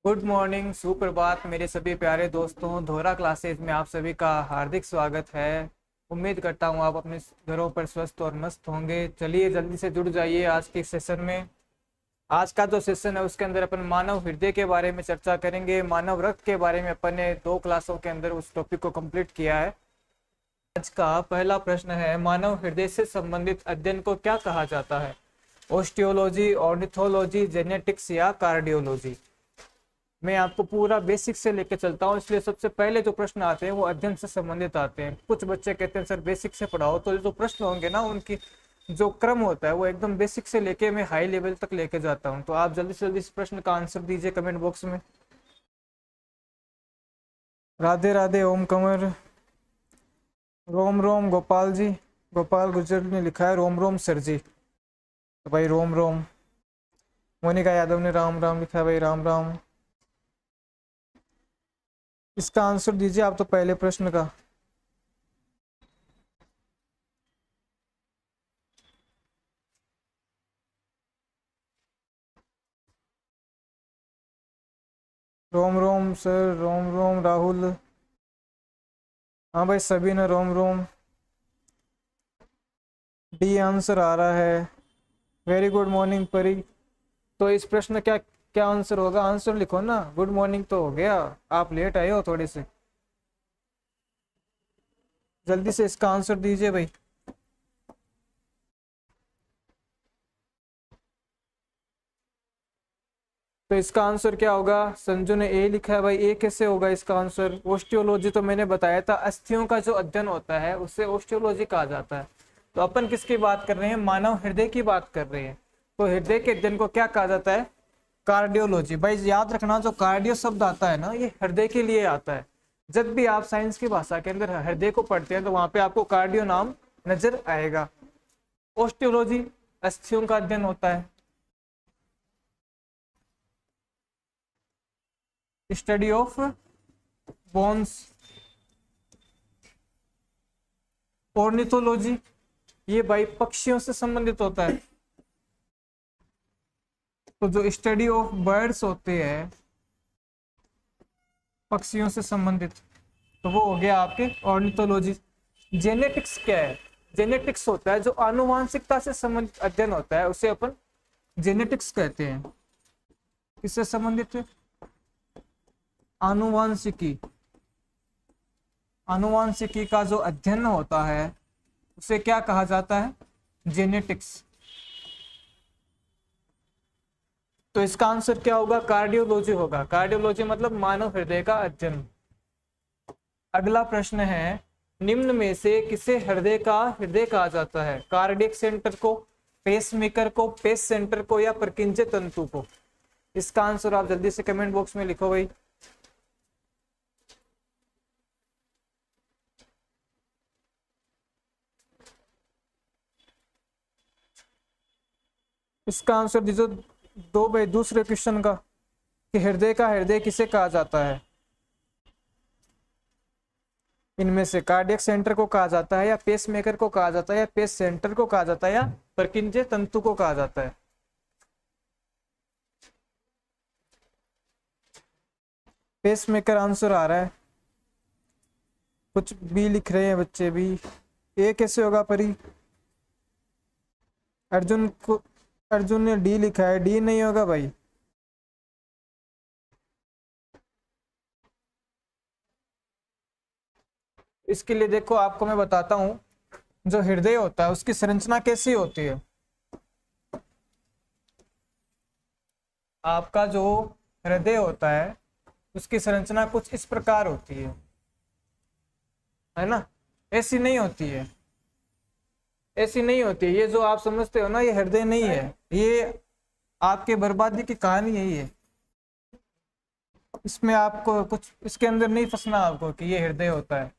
Good morning, सुप्रभात मेरे सभी प्यारे दोस्तों। दोहरा क्लासेज में आप सभी का हार्दिक स्वागत है। उम्मीद करता हूँ आप अपने घरों पर स्वस्थ और मस्त होंगे। चलिए जल्दी से जुड़ जाइए आज के सेशन में। आज का जो सेशन है उसके अंदर अपन मानव हृदय के बारे में चर्चा करेंगे। मानव रक्त के बारे में अपन ने 2 क्लासों के अंदर उस टॉपिक को कंप्लीट किया है। आज का पहला प्रश्न है, मानव हृदय से संबंधित अध्ययन को क्या कहा जाता है? ऑस्टियोलॉजी, ऑर्निथोलॉजी, जेनेटिक्स या कार्डियोलॉजी? मैं आपको पूरा बेसिक से लेके चलता हूँ, इसलिए सबसे पहले जो प्रश्न आते हैं वो अध्ययन से संबंधित आते हैं। कुछ बच्चे कहते हैं सर बेसिक से पढ़ाओ, तो जो प्रश्न होंगे ना उनकी जो क्रम होता है वो एकदम बेसिक से लेके मैं हाई लेवल तक लेके जाता हूँ। तो आप जल्दी से जल्दी इस प्रश्न का आंसर दीजिए कमेंट बॉक्स में। राधे राधे ओम कंवर, रोम रोम गोपाल जी, गोपाल गुजर ने लिखा है रोम रोम सर जी। तो भाई रोम रोम। मोनिका यादव ने राम राम लिखा है, भाई राम राम। इसका आंसर दीजिए आप तो पहले प्रश्न का। रोम रोम सर, रोम रोम राहुल। हाँ भाई सभी ने रोम रोम। डी आंसर आ रहा है। वेरी गुड मॉर्निंग परी। तो इस प्रश्न क्या क्या आंसर होगा? आंसर लिखो ना। गुड मॉर्निंग तो हो गया, आप लेट आए हो थोड़े से। जल्दी से इसका आंसर दीजिए भाई। तो इसका आंसर क्या होगा? संजू ने ए लिखा है। भाई ए कैसे होगा इसका आंसर? ऑस्टियोलॉजी तो मैंने बताया था, अस्थियों का जो अध्ययन होता है उससे ऑस्टियोलॉजी कहा जाता है। तो अपन किसकी बात कर रहे हैं? मानव हृदय की बात कर रहे हैं। तो हृदय के अध्ययन को क्या कहा जाता है? कार्डियोलॉजी। भाई याद रखना, जो कार्डियो शब्द आता है ना ये हृदय के लिए आता है। जब भी आप साइंस की भाषा के अंदर हृदय को पढ़ते हैं तो वहां पे आपको कार्डियो नाम नजर आएगा। ऑस्टियोलॉजी अस्थियों का अध्ययन होता है, स्टडी ऑफ बोन्स। ऑर्निथोलॉजी ये भाई पक्षियों से संबंधित होता है। तो जो स्टडी ऑफ बर्ड्स होते हैं पक्षियों से संबंधित, तो वो हो गया आपके ऑर्निथोलॉजी। जेनेटिक्स क्या है? जेनेटिक्स होता है जो आनुवांशिकता से संबंधित अध्ययन होता है, उसे अपन जेनेटिक्स कहते हैं। किससे संबंधित है? आनुवांशिकी। आनुवांशिकी का जो अध्ययन होता है उसे क्या कहा जाता है? जेनेटिक्स। तो इसका आंसर क्या होगा? कार्डियोलॉजी होगा। कार्डियोलॉजी मतलब मानव हृदय का अध्ययन। अगला प्रश्न है, निम्न में से किसे हृदय का हृदय कहा जाता है? कार्डियक सेंटर को, पेसमेकर को, पेस सेंटर को या परकिंजे तंतु को? इसका आंसर आप जल्दी से कमेंट बॉक्स में लिखो भाई। इसका आंसर दीजिए दो भाई दूसरे क्वेश्चन का, कि हृदय का हृदय किसे कहा जाता है? इनमें से कार्डियक सेंटर को कहा जाता है या पेस मेकर को कहा जाता है या पेस सेंटर को कहा जाता है या परकिंजे तंतु को कहा जाता है? पेस मेकर आंसर आ रहा है। कुछ बी लिख रहे हैं बच्चे भी। ए कैसे होगा परी? अर्जुन को, अर्जुन ने डी लिखा है। डी नहीं होगा भाई। इसके लिए देखो आपको मैं बताता हूं, जो हृदय होता है उसकी संरचना कैसी होती है। आपका जो हृदय होता है उसकी संरचना कुछ इस प्रकार होती है ना? ऐसी नहीं होती है, ऐसी नहीं होती है। ये जो आप समझते हो ना ये हृदय नहीं है, ये आपके बर्बादी की कहानी यही है। इसमें आपको कुछ इसके अंदर नहीं फंसना आपको कि ये हृदय होता है।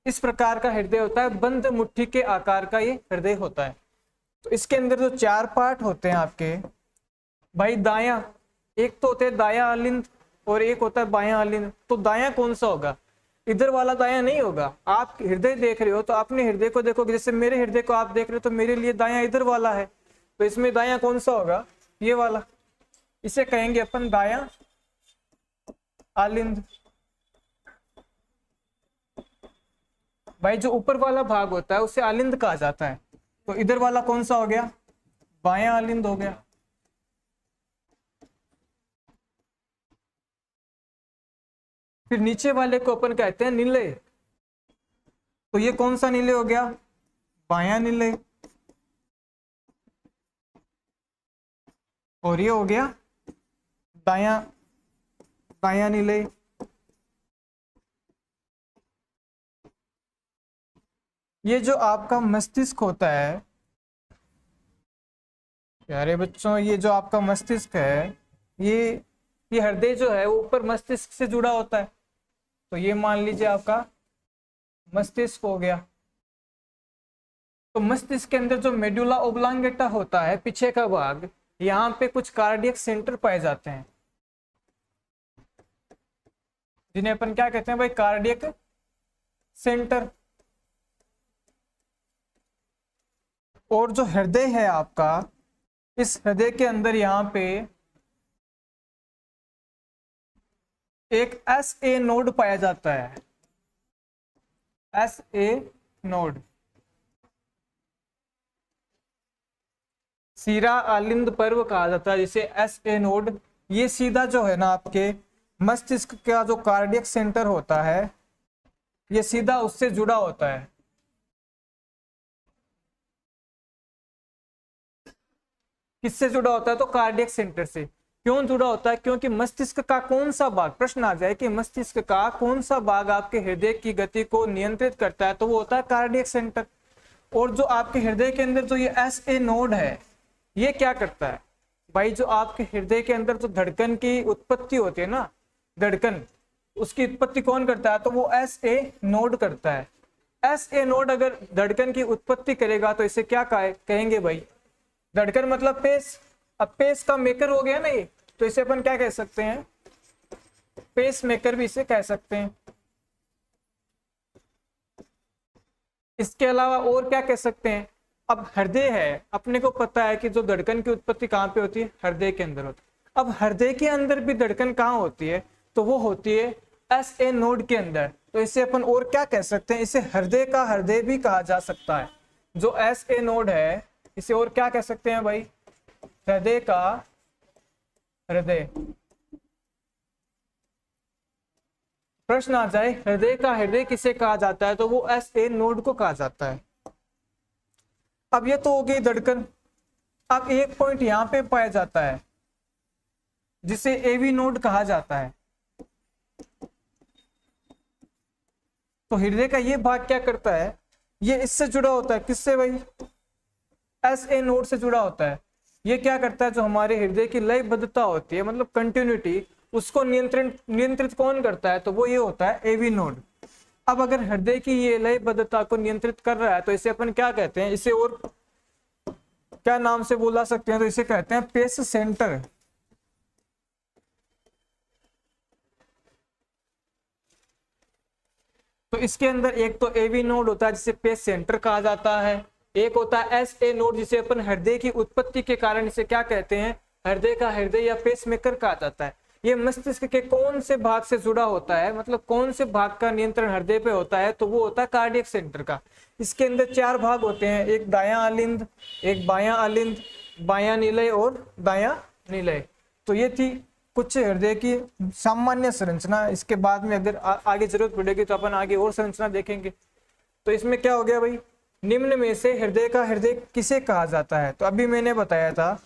इस प्रकार का हृदय होता है, बंद मुट्ठी के आकार का ये हृदय होता है। तो इसके अंदर जो 4 पार्ट होते हैं आपके भाई, दायां एक तो होते हैं दायां अलिंद और एक होता है बायां अलिंद। तो दायां कौन सा होगा? इधर वाला दायां नहीं होगा। आप हृदय देख रहे हो तो अपने हृदय को देखोगे, जैसे मेरे हृदय को आप देख रहे हो तो मेरे लिए दायां इधर वाला है। तो इसमें दायां कौन सा होगा? ये वाला। इसे कहेंगे अपन दायां आलिंद। भाई जो ऊपर वाला भाग होता है उसे आलिंद कहा जाता है। तो इधर वाला कौन सा हो गया, बायां आलिंद हो गया। फिर नीचे वाले को अपन कहते हैं नीले। तो ये कौन सा नीले हो गया, बायां नीले। और ये हो गया दायां दायां नीले। ये जो आपका मस्तिष्क होता है प्यारे बच्चों, ये जो आपका मस्तिष्क है, ये ये हृदय जो है वो ऊपर मस्तिष्क से जुड़ा होता है। तो ये मान लीजिए आपका मस्तिष्क हो गया। तो मस्तिष्क के अंदर जो मेडुला ओब्लांगेटा होता है, पीछे का भाग, यहाँ पे कुछ कार्डियक सेंटर पाए जाते हैं, जिन्हें अपन क्या कहते हैं भाई, कार्डियक सेंटर। और जो हृदय है आपका, इस हृदय के अंदर यहाँ पे एक एस ए नोड पाया जाता है, एस ए नोड, सीरा आलिंद पर्व कहा जाता है जिसे एस ए नोड। ये सीधा जो है ना आपके मस्तिष्क का जो कार्डियक सेंटर होता है, ये सीधा उससे जुड़ा होता है। किससे जुड़ा होता है, तो कार्डियक सेंटर से। क्यों जुड़ा होता है, क्योंकि मस्तिष्क का कौन सा भाग, प्रश्न आ जाए कि मस्तिष्क का कौन सा भाग आपके हृदय की गति को नियंत्रित करता है, तो वो होता है कार्डियक सेंटर। और जो आपके हृदय के अंदर जो ये एस ए नोड है, ये क्या करता है भाई, जो आपके हृदय के अंदर जो धड़कन की उत्पत्ति होती है ना, धड़कन, उसकी उत्पत्ति कौन करता है, तो वो एस ए नोड करता है। एस ए नोड अगर धड़कन की उत्पत्ति करेगा तो इसे क्या कहेंगे भाई, धड़कन मतलब पेस। अब पेस का मेकर हो गया ना ये, तो इसे अपन क्या कह सकते हैं, पेस मेकर भी इसे कह सकते हैं। इसके अलावा और क्या कह सकते हैं, अब हृदय है, अपने को पता है कि जो धड़कन की उत्पत्ति कहाँ पे होती है, हृदय के अंदर होती है। अब हृदय के अंदर भी धड़कन कहाँ होती है, तो वो होती है एस ए नोड के अंदर। तो इसे अपन और क्या कह सकते हैं, इसे हृदय का हृदय भी कहा जा सकता है। जो एस ए नोड है, इसे और क्या कह सकते हैं भाई, हृदय का हृदय। प्रश्न आ जाए हृदय का हृदय किसे कहा जाता है, तो वो एस ए नोड को कहा जाता है। अब ये तो हो गई धड़कन। अब एक पॉइंट यहां पे पाया जाता है जिसे एवी नोड कहा जाता है। तो हृदय का ये भाग क्या करता है, ये इससे जुड़ा होता है, किससे भाई, एस ए नोड से जुड़ा होता है। ये क्या करता है, जो हमारे हृदय की लयबद्धता होती है, मतलब कंटिन्यूटी, उसको नियंत्रित कौन करता है, तो वो ये होता है एवी नोड। अब अगर हृदय की ये लयबद्धता को नियंत्रित कर रहा है, तो इसे अपन क्या कहते हैं, इसे और क्या नाम से बोला सकते हैं, तो इसे कहते हैं पेस सेंटर। तो इसके अंदर एक तो एवी नोड होता है जिसे पेस सेंटर कहा जाता है, एक होता है एस ए नोड जिसे अपन हृदय की उत्पत्ति के कारण इसे क्या कहते हैं, हृदय का हृदय या पेस मेकर कहा जाता है। ये मस्तिष्क के कौन से भाग से जुड़ा होता है, मतलब कौन से भाग का नियंत्रण हृदय पे होता है, तो वो होता है कार्डियक सेंटर का। इसके अंदर चार भाग होते हैं, एक दायां आलिंद, एक बायां आलिंद, बायां निलय और दायां निलय। तो ये थी कुछ हृदय की सामान्य संरचना। इसके बाद में अगर आगे जरूरत पड़ेगी तो अपन आगे और संरचना देखेंगे। तो इसमें क्या हो गया भाई, निम्न में से हृदय का हृदय किसे कहा जाता है, तो अभी मैंने बताया था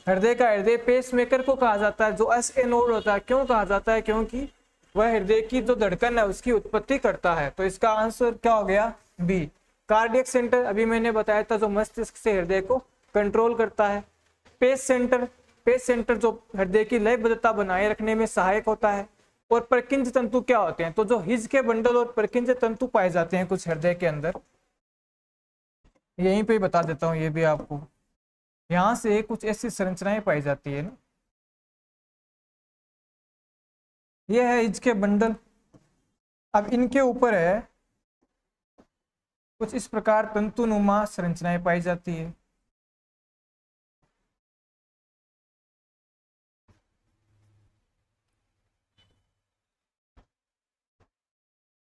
हृदय का हृदय पेस मेकर को कहा जाता है, जो एस ए नोड होता है। क्यों कहा जाता है, क्योंकि वह हृदय की जो धड़कन है उसकी उत्पत्ति करता है। तो इसका आंसर क्या हो गया, बी। कार्डियक सेंटर अभी मैंने बताया था, जो मस्तिष्क से हृदय को कंट्रोल करता है। पेस सेंटर जो हृदय की लयबद्धता बनाए रखने में सहायक होता है। और परकिंज तंतु क्या होते हैं, तो जो हिज के बंडल और परकिंज तंतु पाए जाते हैं कुछ हृदय के अंदर, यहीं पे बता देता हूँ ये भी आपको। यहां से कुछ ऐसी संरचनाएं पाई जाती है ना, ये है हिज के बंडल। अब इनके ऊपर है कुछ इस प्रकार तंतुनुमा संरचनाएं पाई जाती है।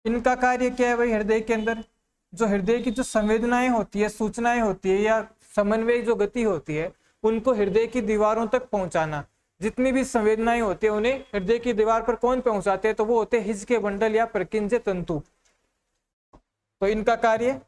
इनका कार्य क्या है भाई? हृदय के अंदर जो हृदय की जो संवेदनाएं होती है, सूचनाएं होती है या समन्वय जो गति होती है, उनको हृदय की दीवारों तक पहुंचाना। जितनी भी संवेदनाएं होती है उन्हें हृदय की दीवार पर कौन पहुंचाते हैं? तो वो होते हैं हिज के बंडल या परकिंजे तंतु। तो इनका कार्य,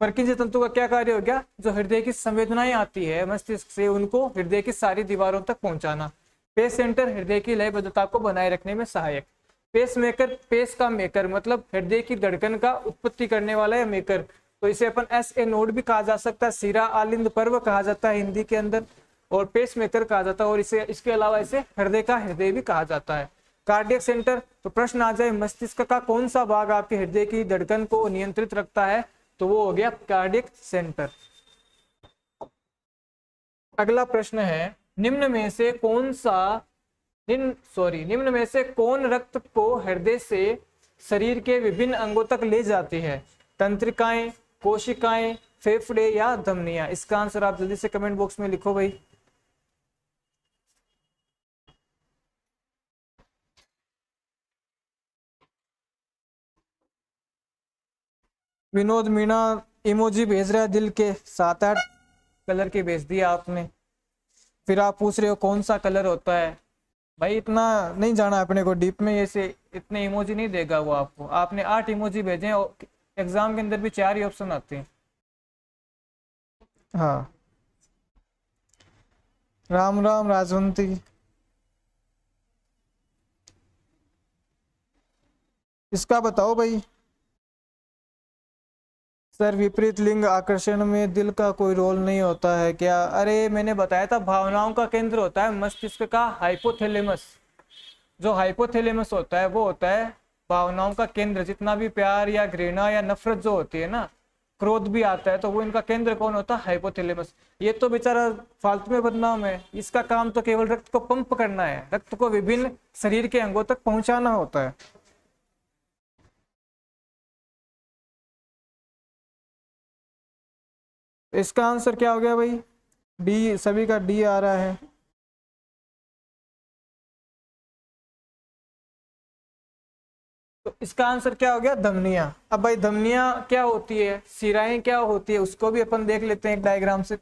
परकिंजे तंतु का क्या कार्य हो गया? जो हृदय की संवेदनाएं आती है मस्तिष्क से, उनको हृदय की सारी दीवारों तक पहुंचाना। पेस सेंटर हृदय की लयबद्धता को बनाए रखने में सहायक। पेस मेकर, पेस का मेकर मतलब हृदय की धड़कन का उत्पत्ति करने वाला है मेकर, तो इसे अपन एस ए नोड भी कहा जा सकता है, सीरा आलिंद पर्व कहा जाता है हिंदी के अंदर, और पेस मेकर कहा जाता है, और इसे इसके अलावा इसे हृदय का हृदय भी कहा जाता है। कार्डियक सेंटर, तो प्रश्न आ जाए मस्तिष्क का कौन सा भाग आपके हृदय की धड़कन को नियंत्रित रखता है? तो वो हो गया कार्डियक सेंटर। अगला प्रश्न है, निम्न में से कौन रक्त को हृदय से शरीर के विभिन्न अंगों तक ले जाती है? तंत्रिकाएं, कोशिकाएं, फेफड़े या धमनियां? इसका आंसर आप जल्दी से कमेंट बॉक्स में लिखो भाई। विनोद मीणा इमोजी भेज रहा है दिल के 7-8 कलर के भेज दिया आपने। फिर आप पूछ रहे हो कौन सा कलर होता है? भाई इतना नहीं जाना अपने को डीप में, ऐसे इतने इमोजी नहीं देगा वो आपको। आपने 8 इमोजी भेजे और एग्जाम के अंदर भी 4 ही ऑप्शन आते हैं। हाँ, राम राम राजवंती। इसका बताओ भाई। सर विपरीत लिंग आकर्षण में दिल का कोई रोल नहीं होता है क्या? अरे मैंने बताया था, भावनाओं का केंद्र होता है मस्तिष्क का हाइपोथैलेमस। जो हाइपोथैलेमस होता है वो होता है भावनाओं का केंद्र। जितना भी प्यार या घृणा या नफरत जो होती है ना, क्रोध भी आता है, तो वो इनका केंद्र कौन होता है? हाइपोथैलेमस। ये तो बेचारा फालतू में बदनाम है, इसका काम तो केवल रक्त को पंप करना है, रक्त को विभिन्न शरीर के अंगों तक पहुंचाना होता है। इसका आंसर क्या हो गया भाई? डी, सभी का डी आ रहा है। तो इसका आंसर क्या हो गया? धमनियां। अब भाई धमनियां क्या होती है, शिराएं क्या होती है, उसको भी अपन देख लेते हैं एक डायग्राम से।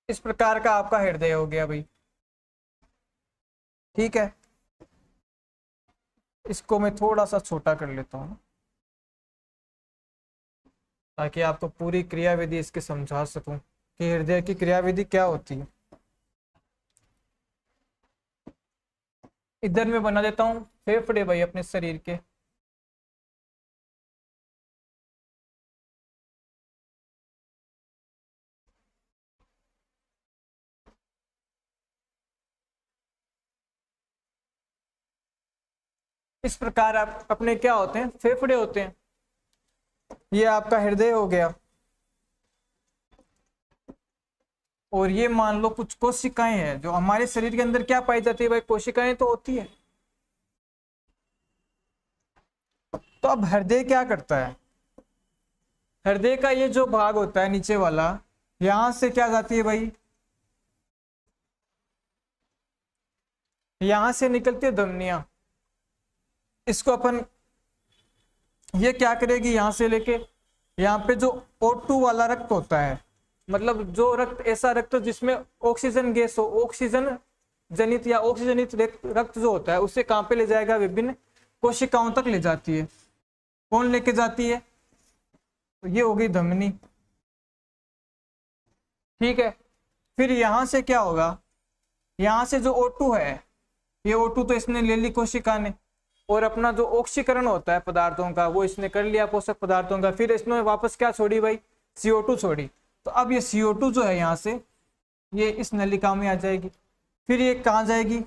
इस प्रकार का आपका हृदय हो गया भाई, ठीक है। इसको मैं थोड़ा सा छोटा कर लेता हूँ ताकि आपको पूरी क्रियाविधि इसके समझा सकूं कि हृदय की क्रियाविधि क्या होती है। इधर मैं बना देता हूँ फेफड़े भाई अपने शरीर के। इस प्रकार आप अपने क्या होते हैं? फेफड़े होते हैं। ये आपका हृदय हो गया, और ये मान लो कुछ कोशिकाएं हैं जो हमारे शरीर के अंदर क्या पाई जाती है भाई? कोशिकाएं तो होती है। तो अब हृदय क्या करता है? हृदय का ये जो भाग होता है नीचे वाला, यहां से क्या जाती है भाई? यहां से निकलती है धमनियां। इसको अपन, ये क्या करेगी? यहां से लेके यहाँ पे जो O2 वाला रक्त होता है, मतलब जो रक्त, ऐसा रक्त जिसमें ऑक्सीजन गैस हो, ऑक्सीजन जनित या ऑक्सीजनित रक्त जो होता है, उसे कहां पे ले जाएगा? विभिन्न कोशिकाओं तक ले जाती है। कौन लेके जाती है? तो ये होगी धमनी, ठीक है। फिर यहां से क्या होगा? यहां से जो O2 है, ये O2 तो इसने ले ली कोशिका ने, और अपना जो ऑक्सीकरण होता है पदार्थों का वो इसने कर लिया, पोषक पदार्थों का। फिर इसने वापस क्या छोड़ी भाई? CO2 छोड़ी। तो अब ये CO2 जो है यहाँ से, ये इस नलिका में आ जाएगी। फिर ये कहाँ जाएगी?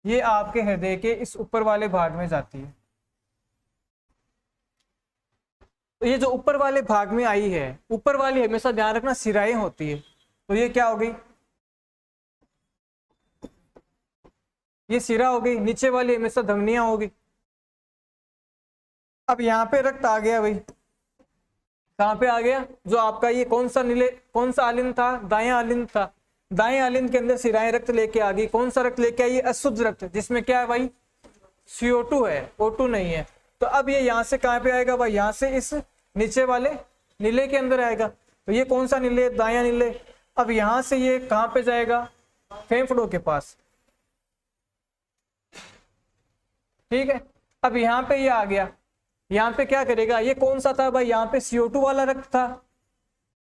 ये आपके हृदय के इस ऊपर वाले भाग में जाती है। तो ये जो ऊपर वाले भाग में आई है, ऊपर वाली हमेशा ध्यान रखना सिराएं होती है, तो ये क्या हो गई? ये सिरा हो गई। नीचे वाली हमेशा धमनियां होगी। अब यहाँ पे रक्त आ गया भाई, कहाँ पे आ गया? जो आपका ये कौन सा आलिंद था? दायां आलिंद था। दाएं आलिंद के अंदर सिराएं रक्त लेके आ गई। कौन सा रक्त लेके आई? ये अशुद्ध रक्त, जिसमें क्या है भाई? CO2 है, O2 नहीं है। तो अब ये यहाँ से कहाँ पे आएगा भाई? यहाँ से इस नीचे वाले नीले के अंदर आएगा। तो ये कौन सा नीले? दायां नीले। अब यहाँ से ये कहाँ पे जाएगा? फेफड़ों के पास। ठीक है, अब यहाँ पे ये आ गया। यहाँ पे क्या करेगा? ये कौन सा था भाई? यहाँ पे CO2 वाला रक्त था,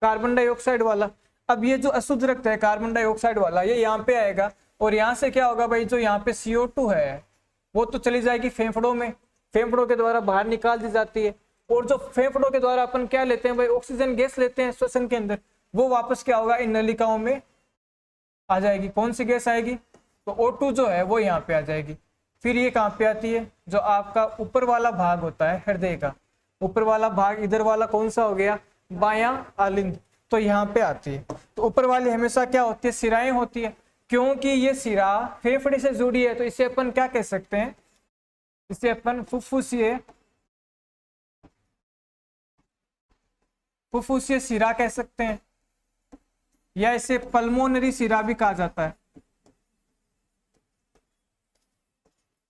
कार्बन डाइऑक्साइड वाला। अब ये जो अशुद्ध रक्त है कार्बन डाइऑक्साइड वाला, ये यहाँ पे आएगा और यहाँ से क्या होगा भाई? जो यहाँ पे CO2 है वो तो चली जाएगी फेफड़ों में, फेफड़ों के द्वारा बाहर निकाल दी जाती है। और जो फेफड़ों के द्वारा अपन क्या लेते हैं भाई? ऑक्सीजन गैस लेते हैं श्वसन के अंदर, वो वापस क्या होगा? इन नलिकाओं में आ जाएगी। कौन सी गैस आएगी? तो O2 जो है वो यहाँ पे आ जाएगी। फिर ये कहाँ पे आती है? जो आपका ऊपर वाला भाग होता है हृदय का, ऊपर वाला भाग, इधर वाला कौन सा हो गया? बायां आलिंद। तो यहाँ पे आती है। तो ऊपर वाली हमेशा क्या होती है? सिराएं होती है। क्योंकि ये सिरा फेफड़े से जुड़ी है तो इसे अपन क्या कह सकते हैं? इसे अपन फुफ्फुसीय सिरा कह सकते हैं, या इसे पल्मोनरी सिरा भी कहा जाता है।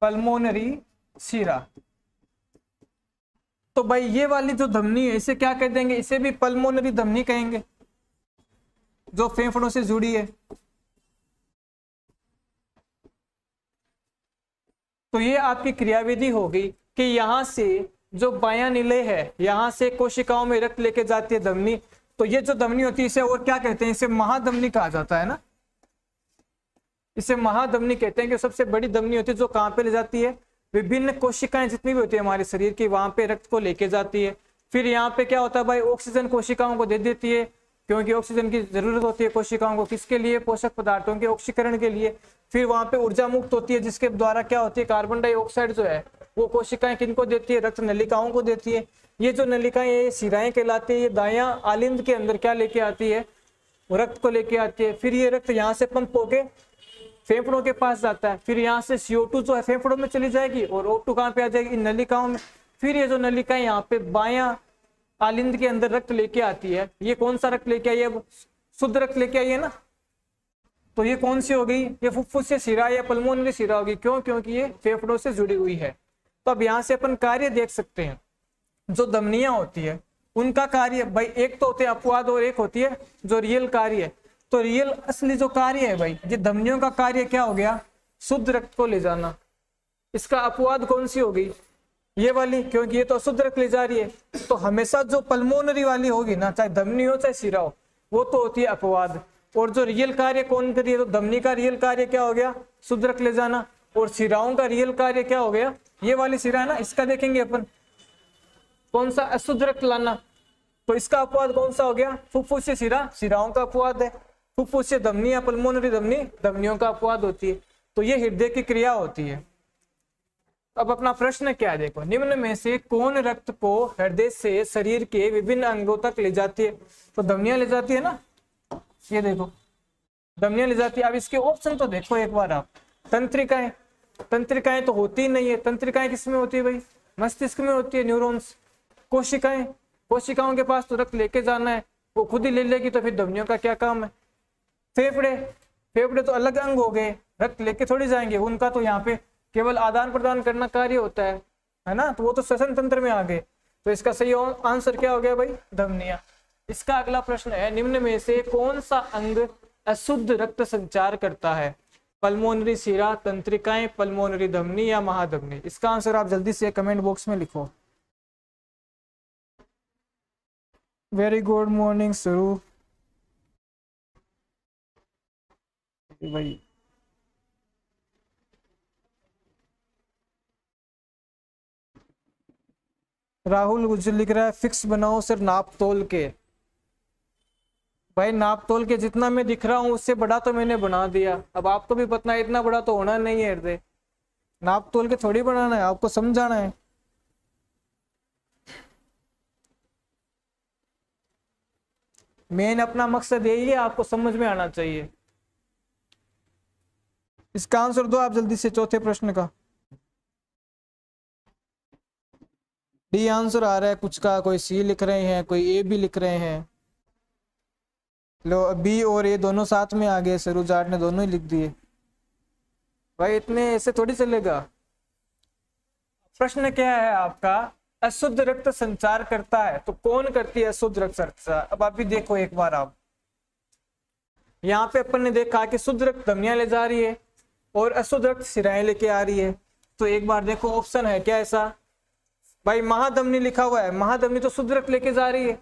पल्मोनरी सिरा। तो भाई ये वाली जो धमनी है इसे क्या कह देंगे? इसे भी पल्मोनरी धमनी कहेंगे, जो फेफड़ों से जुड़ी है। तो ये आपकी क्रियाविधि हो गई कि यहां से जो बायां नीले है, यहां से कोशिकाओं में रक्त लेके जाती है धमनी। तो ये जो धमनी होती है इसे और क्या कहते हैं? इसे महाधमनी कहा जाता है ना। इसे महाधमनी कहते हैं कि सबसे बड़ी धमनी होती है जो कहाँ पे ले जाती है? विभिन्न कोशिकाएं जितनी भी होती है हमारे शरीर की, वहां पे रक्त को लेके जाती है। फिर यहाँ पे क्या होता है भाई? ऑक्सीजन कोशिकाओं को दे देती है, क्योंकि ऑक्सीजन की जरूरत होती है कोशिकाओं को। किसके लिए? पोषक पदार्थों के ऑक्सीकरण के लिए। फिर वहां पे ऊर्जा मुक्त होती है, जिसके द्वारा क्या होती है? कार्बन डाइऑक्साइड जो है वो कोशिकाएं किनको देती है? रक्त नलिकाओं को देती है। ये जो नलिकाएं ये सिराएं कहलाती है। ये दायां आलिंद के अंदर क्या लेके आती है? रक्त को लेके आती है। फिर ये रक्त यहाँ से पंप होके फेफड़ों के पास जाता है। फिर यहाँ से CO2 जो है फेफड़ों में चली जाएगी और O2 कहाँ पे आ जाएगी? इन नलिकाओं में। फिर ये जो नलिकाएं यहाँ पे बायां आलिंद के अंदर रक्त लेके आती है, ये कौन सा रक्त लेके आई है? शुद्ध रक्त लेके आई है ना। तो ये कौन सी हो गई? ये फुफ्फुसीय सिरा या पल्मोनरी सिरा होगी। क्यों? क्योंकि ये फेफड़ों से जुड़ी हुई है। तो अब यहाँ से अपन कार्य देख सकते हैं। जो धमनियां होती है उनका कार्य भाई, एक तो होते हैं अपवाद और एक होती है जो रियल कार्य है। तो रियल असली जो कार्य है भाई, ये धमनियों का कार्य क्या हो गया? शुद्ध रक्त को ले जाना। इसका अपवाद कौन सी हो गई? ये वाली, क्योंकि ये तो अशुद्ध रक्त ले जा रही है। तो हमेशा जो पल्मोनरी वाली होगी ना, चाहे धमनी हो चाहे सिरा हो, वो तो होती है अपवाद। और जो रियल कार्य कौन करिए? तो धमनी का रियल कार्य क्या हो गया? शुद्ध रक्त ले जाना। और सिराओं का रियल कार्य क्या हो गया? ये वाली सिरा है ना, इसका देखेंगे अपन कौन सा? अशुद्ध रक्त लाना। तो इसका अपवाद कौन सा हो गया? फुफ्फुसीय सिरा, सिराओं का अपवाद है। फुफ्फुसीय धमनी या पल्मोनरी धमनी धमनियों का अपवाद होती है। तो ये हृदय की क्रिया होती है। अब अपना प्रश्न क्या है? देखो, निम्न में से कौन रक्त को हृदय से शरीर के विभिन्न अंगों तक ले जाती है? तो धमनियां ले जाती है ना। ये देखो धमनियां ले जाती है। अब इसके ऑप्शन तो देखो एक बार आप। तंत्रिकाएं, तंत्रिकाएं तो होती ही नहीं है। तंत्रिकाएं किसमें होती है भाई? मस्तिष्क में होती है, न्यूरॉन्स। कोशिकाएं, कोशिकाओं के पास तो रक्त लेके जाना है, वो खुद ही ले लेगी, तो फिर धमनियों का क्या काम है? फेफड़े, फेफड़े तो अलग अंग हो गए, रक्त लेके थोड़ी जाएंगे। उनका तो यहाँ पे केवल आदान प्रदान करना कार्य होता है ना। तो वो तो श्वसन तंत्र में आ गए। तो इसका सही आंसर क्या हो गया भाई? धमनियां। इसका अगला प्रश्न है, निम्न में से कौन सा अंग अशुद्ध रक्त संचार करता है? पल्मोनरी सिरा, तंत्रिकाएं, पल्मोनरी धमनी या महाधमनी? इसका आंसर आप जल्दी से कमेंट बॉक्स में लिखो। वेरी गुड मॉर्निंग शुरू भाई। राहुल गुजर लिख रहा है फिक्स बनाओ सर नाप तोल के। भाई नाप तोल के जितना मैं दिख रहा हूँ उससे बड़ा तो मैंने बना दिया। अब आपको भी पता है इतना बड़ा तो होना नहीं है हृदय। नाप तोल के थोड़ी बनाना है, आपको समझाना है। मेन अपना मकसद यही है, आपको समझ में आना चाहिए। इसका आंसर दो आप जल्दी से चौथे प्रश्न का। डी आंसर आ रहा है कुछ का, कोई सी लिख रहे हैं, कोई ए भी लिख रहे हैं। लो बी और ए दोनों साथ में आ गए, सरू जाट ने दोनों ही लिख दिए। भाई इतने ऐसे थोड़ी चलेगा। प्रश्न क्या है आपका, अशुद्ध रक्त संचार करता है तो कौन करती है अशुद्ध रक्त संचार। अब आप भी देखो एक बार, आप यहाँ पे अपन ने देखा कि शुद्ध रक्त धमनियां ले जा रही है और अशुद्ध रक्त शिराएं लेके आ रही है। तो एक बार देखो ऑप्शन है क्या ऐसा, भाई महाधमनी लिखा हुआ है, महाधमनी तो शुद्ध रक्त लेके जा रही है।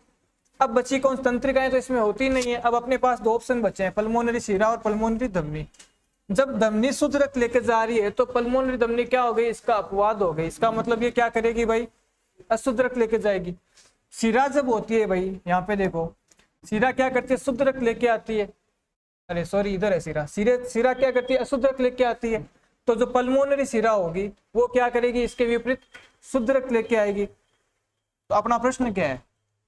अब बची कौन, तंत्रिकाएं तो इसमें होती नहीं है। अब अपने पास दो ऑप्शन बचे हैं, पल्मोनरी शिरा और पल्मोनरी धमनी। जब धमनी शुद्ध रक्त लेके जा रही है तो पल्मोनरी धमनी क्या हो गई, इसका अपवाद हो गई। इसका मतलब ये क्या करेगी भाई, अशुद्ध रक्त लेके जाएगी। शिरा जब होती है भाई, यहाँ पे देखो शिरा क्या करती है, शुद्ध रक्त लेके आती है। अरे सॉरी, इधर है शिरा, शिरा क्या करती है, अशुद्ध रक्त लेके आती है। तो जो पल्मोनरी शिरा होगी वो क्या करेगी, इसके विपरीत शुद्ध रक्त लेके आएगी। तो अपना प्रश्न क्या है,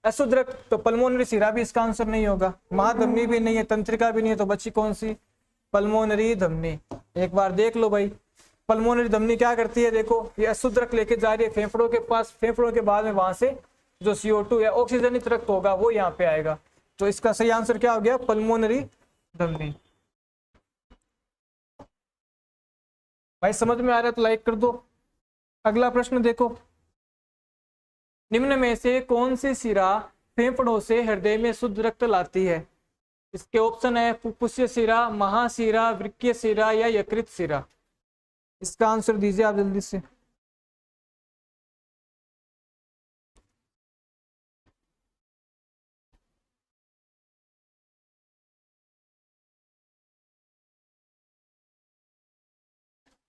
अशुद्ध रक्त, तो पल्मोनरी शिरा भी इसका आंसर नहीं होगा, महाधमनी भी नहीं है, तंत्रिका भी नहीं है, तो बची कौन सी, पल्मोनरी धमनी। एक बार देख लो भाई, पल्मोनरी धमनी क्या करती है, देखो ये अशुद्ध रक्त लेके जा रही है फेफड़ों के पास, फेफड़ों के बाद में वहां से जो CO2 या ऑक्सीजनित रक्त होगा वो यहाँ पे आएगा। तो इसका सही आंसर क्या हो गया, पल्मोनरी धमनी। भाई समझ में आ रहा है तो लाइक कर दो। अगला प्रश्न देखो, निम्न में से कौन सी शिरा फेफड़ों से हृदय में शुद्ध रक्त लाती है। इसके ऑप्शन है फुफ्फुसीय शिरा, महाशिरा, वृक्कीय शिरा या यकृत शिरा। इसका आंसर दीजिए आप जल्दी से।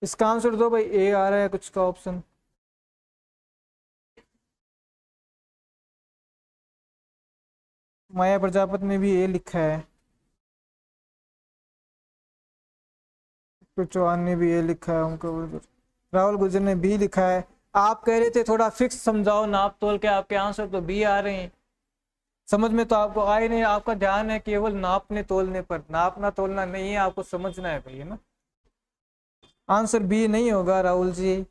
इसका आंसर दो भाई, ए आ रहा है कुछ का ऑप्शन। माया प्रजापति ने भी ए लिखा है, चौहान ने भी ए लिखा है, उनको राहुल गुर्जर ने बी लिखा है। आप कह रहे थे थोड़ा फिक्स समझाओ नाप तोल के, आपके आंसर तो बी आ रहे हैं। समझ में तो आपको आए नहीं, आपका ध्यान है केवल नापने तोलने पर, नापना तोलना नहीं है, आपको समझना है भाई, है ना। आंसर बी नहीं होगा राहुल जी।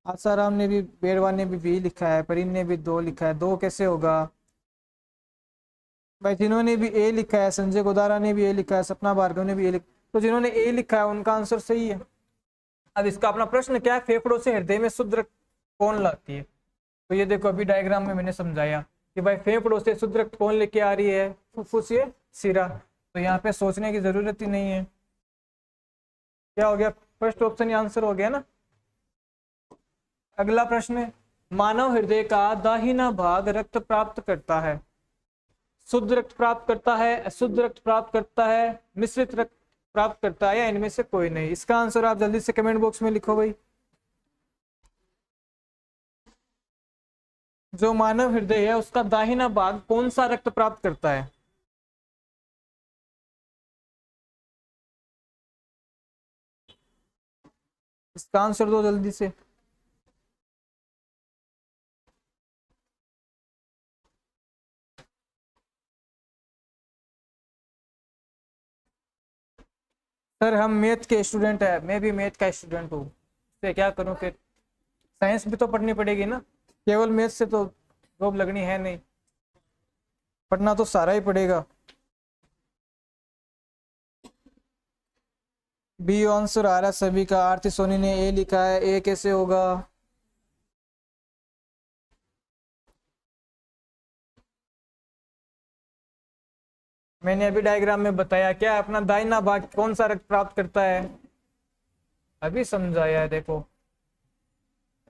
आसाराम ने भी, बेरवा ने भी बी लिखा है, परिन ने भी दो लिखा है, दो कैसे होगा भाई। जिन्होंने भी ए लिखा है, संजय गोदारा ने भी ए लिखा है, सपना भार्गव ने भी ए लिखा, तो जिन्होंने ए लिखा है उनका आंसर सही है। अब इसका अपना प्रश्न क्या है, फेफड़ों से हृदय में शुद्ध रक्त कौन लाती है। तो ये देखो अभी डायग्राम में मैंने समझाया कि भाई फेफड़ों से शुद्ध रक्त कौन लेके आ रही है, फुफ्फुसीय शिरा। तो यहाँ पे सोचने की जरूरत ही नहीं है, क्या हो गया, फर्स्ट ऑप्शन ही आंसर हो गया ना। अगला प्रश्न, मानव हृदय का दाहिना भाग रक्त प्राप्त करता है, शुद्ध रक्त प्राप्त करता है, अशुद्ध रक्त प्राप्त करता है, मिश्रित रक्त प्राप्त करता है, या इनमें से कोई नहीं। इसका आंसर आप जल्दी से कमेंट बॉक्स में लिखो भाई। जो मानव हृदय है उसका दाहिना भाग कौन सा रक्त प्राप्त करता है। इसका आंसर दो जल्दी से। सर हम मैथ के स्टूडेंट है, मैं भी मैथ का स्टूडेंट हूँ, तो क्या करूँ फिर, साइंस भी तो पढ़नी पड़ेगी ना, केवल मैथ से तो जॉब लगनी है नहीं, पढ़ना तो सारा ही पड़ेगा। बी आंसर आ रहा है सभी का। आरती सोनी ने ए लिखा है, ए कैसे होगा। मैंने अभी डायग्राम में बताया क्या, अपना दाहिना भाग कौन सा रक्त प्राप्त करता है, अभी समझाया है। देखो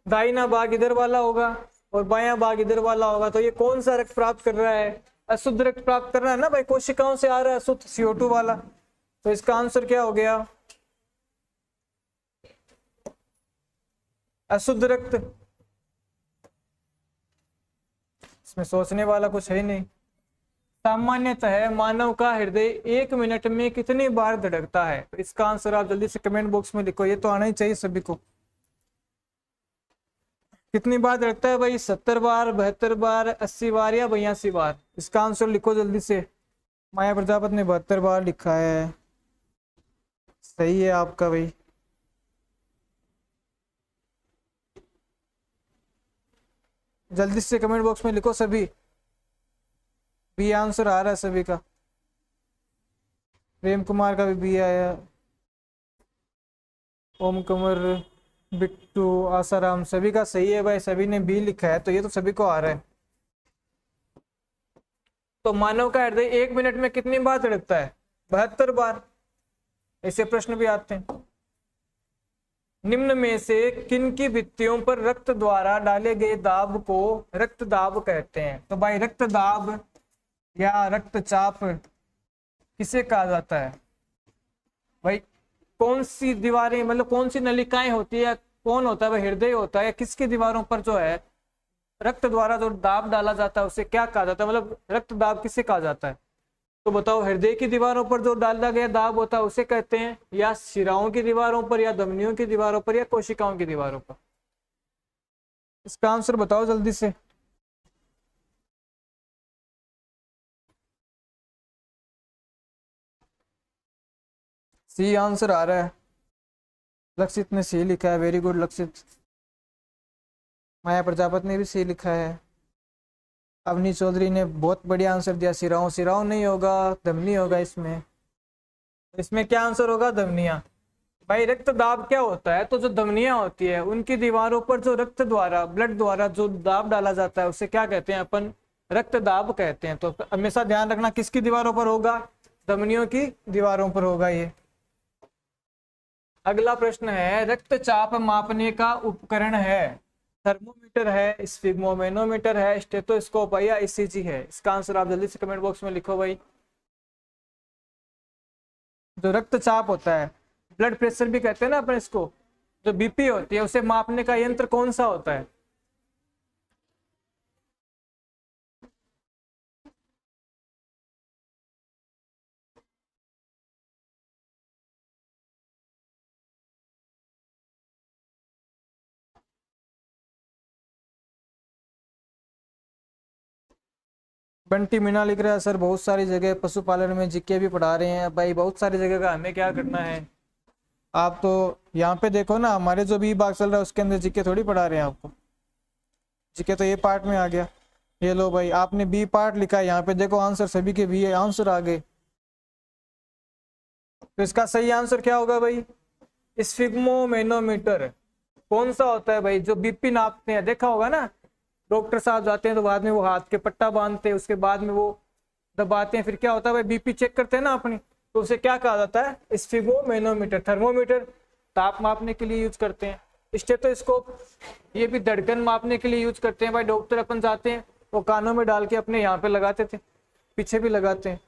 दाहिना भाग इधर वाला होगा और बायां भाग इधर वाला होगा, तो ये कौन सा रक्त प्राप्त कर रहा है, अशुद्ध रक्त प्राप्त कर रहा है ना भाई, कोशिकाओं से आ रहा है अशुद्ध CO2 वाला। तो इसका आंसर क्या हो गया, अशुद्ध रक्त। इसमें सोचने वाला कुछ है नहीं। सामान्यतः मानव का हृदय 1 मिनट में कितनी बार धड़कता है। तो इसका आंसर आप जल्दी से कमेंट बॉक्स में लिखो, ये तो आना ही चाहिए सभी को। कितनी बार धड़कता है भाई, 70 बार, 72 बार, 80 बार या 82 बार। इसका आंसर लिखो जल्दी से। माया प्रजापति ने 72 बार लिखा है, सही है आपका भाई। जल्दी से कमेंट बॉक्स में लिखो सभी। बी आंसर आ रहा है सभी का। प्रेम कुमार का भी बी आया, ओम कुमार, बिट्टू, आसाराम, सभी का सही है भाई, सभी ने बी लिखा है, तो ये तो सभी को आ रहा है। तो मानव का हृदय 1 मिनट में कितनी बार धड़कता है? 72 बार। ऐसे प्रश्न भी आते हैं। निम्न में से किन की भित्तियों पर रक्त द्वारा डाले गए दाब को रक्त दाब कहते हैं? तो भाई रक्त दाब या रक्तचाप किसे कहा जाता है? भाई कौन सी दीवारें, मतलब कौन सी नलिकाएं होती है, कौन होता है भाई? हृदय होता है, किसकी दीवारों पर जो है रक्त द्वारा जो दाब डाला जाता है उसे क्या कहा जाता है? मतलब रक्त दाब किसे कहा जाता है? तो बताओ, हृदय की दीवारों पर जो डाला गया दाब होता है उसे कहते हैं, या शिराओं की दीवारों पर, या धमनियों की दीवारों पर, या कोशिकाओं की दीवारों पर? इसका आंसर बताओ जल्दी से। सी आंसर आ रहा है। लक्षित ने सी लिखा है, वेरी गुड लक्षित। माया प्रजापति ने भी सी लिखा है। अवनी चौधरी ने बहुत बढ़िया आंसर दिया, सिराओं। सिराओं नहीं होगा, धमनी होगा इसमें। इसमें क्या आंसर होगा? धमनियां। भाई रक्त दाब क्या होता है? तो जो धमनियां होती है उनकी दीवारों पर जो रक्त द्वारा, ब्लड द्वारा जो दाब डाला जाता है उसे क्या कहते हैं? अपन रक्त दाब कहते हैं। तो हमेशा ध्यान रखना किसकी दीवारों पर होगा? धमनियों की दीवारों पर होगा ये। अगला प्रश्न है, रक्तचाप मापने का उपकरण है? थर्मोमीटर है, स्फिग्मोमेनोमीटर है, स्टेथोस्कोप है, या ईसीजी है? इसका आंसर आप जल्दी से कमेंट बॉक्स में लिखो भाई। जो रक्तचाप होता है, ब्लड प्रेशर भी कहते हैं ना अपन इसको, जो बीपी होती है उसे मापने का यंत्र कौन सा होता है? 20 मीना लिख रहा है सर, बहुत सारी जगह पशुपालन में जीके भी पढ़ा रहे हैं भाई, बहुत सारी जगह का हमें क्या करना है? आप तो यहाँ पे देखो ना, हमारे जो बी भाग चल रहा है उसके अंदर जीके थोड़ी पढ़ा रहे हैं आपको। जीके तो ये पार्ट में आ गया। ये लो भाई, आपने बी पार्ट लिखा है, यहाँ पे देखो आंसर सभी के बी आंसर आ गए। तो इसका सही आंसर क्या होगा भाई? स्फिग्मोमेनोमीटर। कौन सा होता है भाई? जो बीपी नापते हैं, देखा होगा ना, डॉक्टर साहब जाते हैं तो बाद में वो हाथ के पट्टा बांधते हैं, उसके बाद में वो दबाते हैं, फिर क्या होता है भाई? बीपी चेक करते हैं ना अपनी, तो उसे क्या कहा जाता है? स्फिग्मोमेनोमीटर। थर्मोमीटर ताप मापने के लिए यूज करते हैं। स्टेथोस्कोप ये भी धड़कन मापने के लिए यूज करते हैं भाई। डॉक्टर अपन जाते हैं वो कानों में डाल के अपने यहाँ पे लगाते थे, पीछे भी लगाते हैं,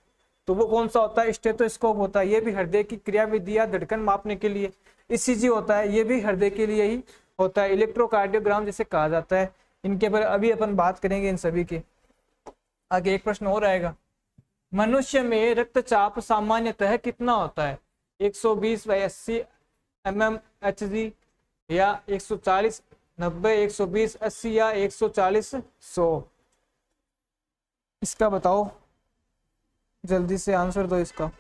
तो वो कौन सा होता है? स्टेथोस्कोप होता है। ये भी हृदय की क्रियाविधि या धड़कन मापने के लिए। ईसीजी होता है, ये भी हृदय के लिए ही होता है, इलेक्ट्रोकार्डियोग्राम जिसे कहा जाता है। इनके पर अभी अपन बात करेंगे इन सभी की। आगे एक प्रश्न और आएगा, मनुष्य में रक्तचाप सामान्यतः कितना होता है? 120/80 mmHg, या 140, 90, 120, 80, या 140, 100? इसका बताओ जल्दी से आंसर दो इसका।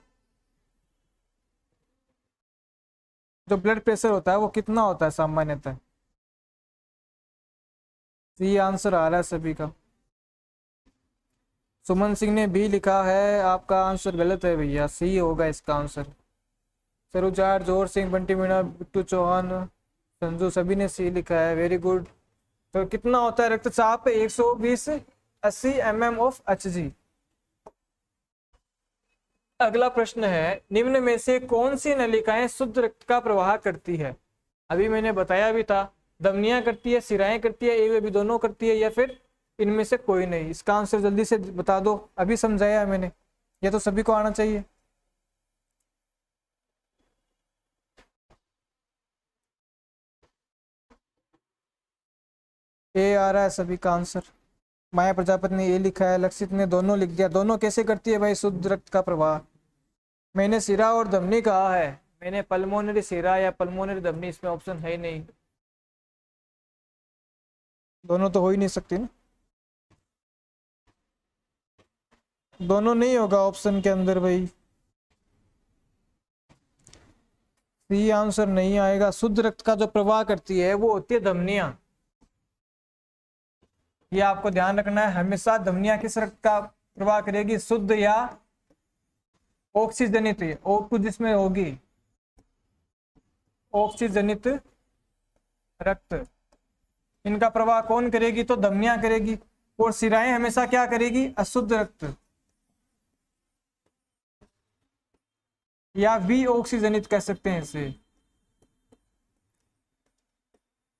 जो ब्लड प्रेशर होता है वो कितना होता है सामान्यतः? सी आंसर आ रहा है सभी का। सुमन सिंह ने भी लिखा है, आपका आंसर गलत है भैया, सी होगा इसका आंसर। सरुजार, जोर सिंह, बंटी मीणा, बिट्टू चौहान, संजू, सभी ने सी लिखा है, वेरी गुड। तो कितना होता है रक्तचाप? 120/80 mmHg। अगला प्रश्न है, निम्न में से कौन सी नलिकाएं शुद्ध रक्त का प्रवाह करती है? अभी मैंने बताया भी था, धमनियां करती है, सिराएं करती है, ए बी दोनों करती है, या फिर इनमें से कोई नहीं? इसका आंसर जल्दी से बता दो, अभी समझाया है मैंने, ये तो सभी को आना चाहिए। ए आ रहा है सभी का आंसर। माया प्रजापति ने ये लिखा है, लक्षित ने दोनों लिख दिया। दोनों कैसे करती है भाई शुद्ध रक्त का प्रवाह? मैंने सिरा और धमनी कहा है, मैंने पल्मोनरी सिरा या पल्मोनरी धमनी, इसमें ऑप्शन है ही नहीं। दोनों तो हो ही नहीं सकती ना, दोनों नहीं होगा ऑप्शन के अंदर भाई। सी आंसर नहीं आएगा। शुद्ध रक्त का जो प्रवाह करती है वो होती है धमनियां। ये आपको ध्यान रखना है। हमेशा धमनियां किस रक्त का प्रवाह करेगी, शुद्ध या ऑक्सीजनित। O2 जिसमें होगी, ऑक्सीजनित रक्त, इनका प्रवाह कौन करेगी, तो धमनियां करेगी। और शिराएं हमेशा क्या करेगी, अशुद्ध रक्त या वी ऑक्सीजनित कह सकते हैं इसे,